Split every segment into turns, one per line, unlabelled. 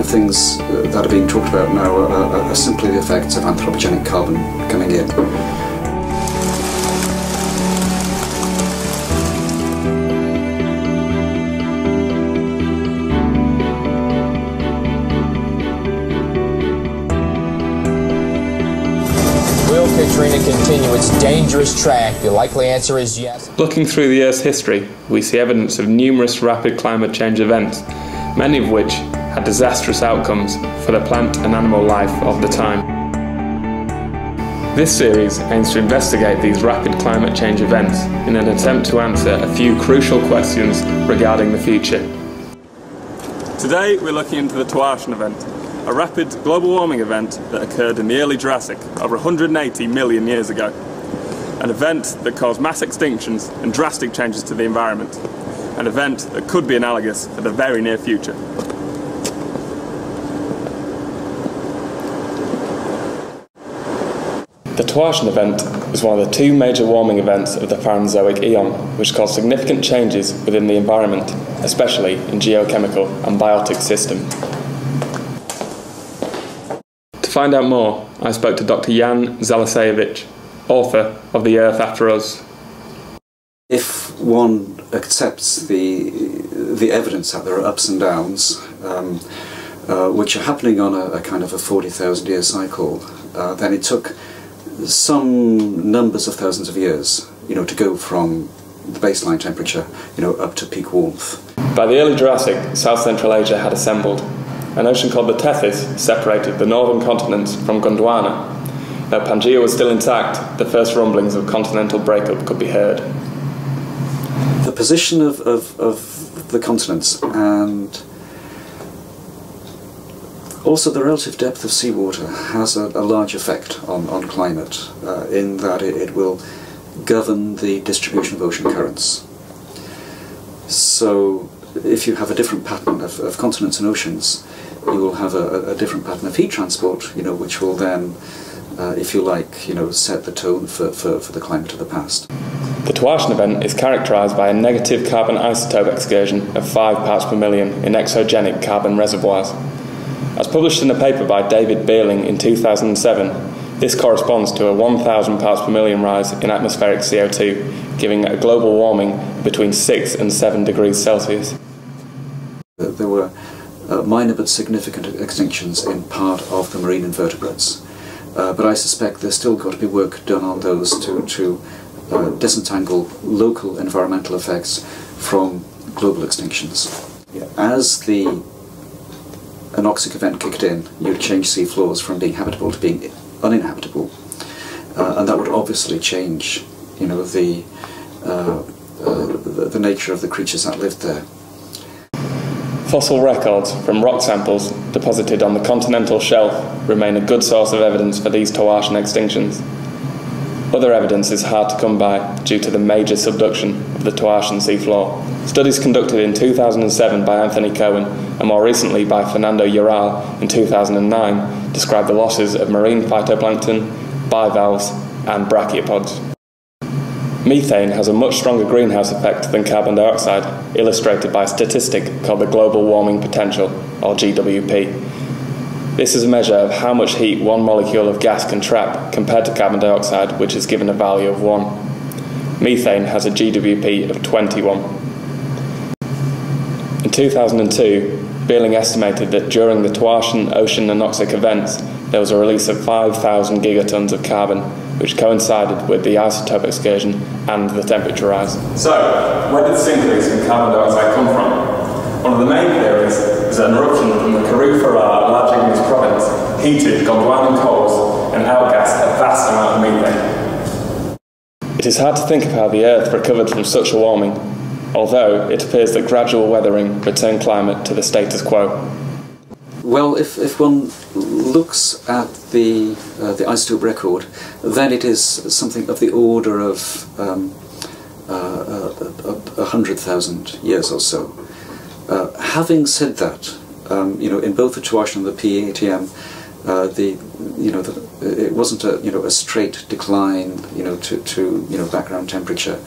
things that are being talked about now are simply the effects of anthropogenic carbon coming in.
Will Katrina continue its dangerous track? The likely answer is yes.
Looking through the Earth's history, we see evidence of numerous rapid climate change events, many of which had disastrous outcomes for the plant and animal life of the time. This series aims to investigate these rapid climate change events in an attempt to answer a few crucial questions regarding the future. Today we're looking into the Toarcian Event, a rapid global warming event that occurred in the early Jurassic, over 180 million years ago. An event that caused mass extinctions and drastic changes to the environment. An event that could be analogous for the very near future. The Toarcian Event was one of the two major warming events of the Phanerozoic eon, which caused significant changes within the environment, especially in geochemical and biotic systems. To find out more, I spoke to Dr. Jan Zalasiewicz, author of The Earth After Us.
If one accepts the evidence that there are ups and downs, which are happening on a kind of a 40,000 year cycle, then it took some numbers of thousands of years, to go from the baseline temperature, up to peak warmth.
By the early Jurassic, South Central Asia had assembled. An ocean called the Tethys separated the northern continents from Gondwana. Though Pangaea was still intact, the first rumblings of continental breakup could be heard.
The position of the continents and also the relative depth of seawater has a large effect on climate, in that it will govern the distribution of ocean currents. So if you have a different pattern of continents and oceans, you will have a different pattern of heat transport, which will then, if you like, set the tone for the climate of the past.
The Toarcian Event is characterised by a negative carbon isotope excursion of 5 parts per million in exogenic carbon reservoirs. As published in a paper by David Beerling in 2007, this corresponds to a 1,000 parts per million rise in atmospheric CO2, giving a global warming between 6 and 7 degrees Celsius.
There were minor but significant extinctions in part of the marine invertebrates, but I suspect there's still got to be work done on those to disentangle local environmental effects from global extinctions. As the anoxic event kicked in, you'd change sea floors from being habitable to being uninhabitable, and that would obviously change, the nature of the creatures that lived there.
Fossil records from rock samples deposited on the continental shelf remain a good source of evidence for these Toarcian extinctions. Other evidence is hard to come by due to the major subduction of the Toarcian seafloor. Studies conducted in 2007 by Anthony Cohen and more recently by Fernando Ural in 2009 describe the losses of marine phytoplankton, bivalves and brachiopods. Methane has a much stronger greenhouse effect than carbon dioxide, illustrated by a statistic called the Global Warming Potential, or GWP. This is a measure of how much heat one molecule of gas can trap compared to carbon dioxide, which is given a value of 1. Methane has a GWP of 21. In 2002, Beerling estimated that during the Toarcian ocean anoxic events, there was a release of 5,000 gigatons of carbon, which coincided with the isotope excursion and the temperature rise. So, where did this increase in carbon dioxide come from? One of the main theories is that an eruption from the Karoo-Ferrar large igneous province heated Gondwanan coals and outgassed a vast amount of methane. It is hard to think of how the Earth recovered from such a warming, although it appears that gradual weathering returned climate to the status quo.
Well, if one looks at the isotope record, then it is something of the order of 100,000 years or so. Having said that, in both the Toarcian and the PATM, it wasn't a straight decline, to background temperature,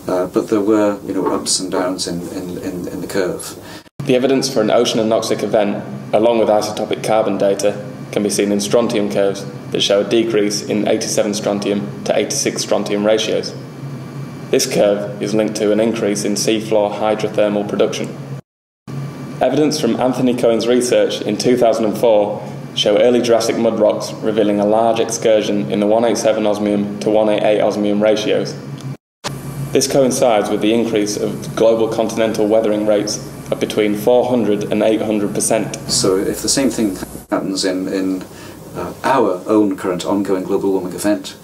but there were ups and downs in the curve.
The evidence for an ocean anoxic event, along with isotopic carbon data, can be seen in strontium curves that show a decrease in 87 strontium to 86 strontium ratios. This curve is linked to an increase in seafloor hydrothermal production. Evidence from Anthony Cohen's research in 2004 show early Jurassic mud rocks revealing a large excursion in the 187 osmium to 188 osmium ratios. This coincides with the increase of global continental weathering rates of between 400 and 800%.
So if the same thing happens in our own current ongoing global warming event,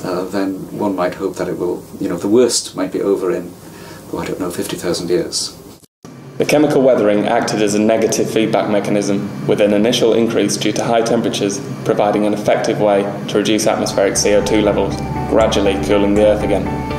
then one might hope that it will, the worst might be over in, 50,000 years.
The chemical weathering acted as a negative feedback mechanism, with an initial increase due to high temperatures providing an effective way to reduce atmospheric CO2 levels, gradually cooling the Earth again.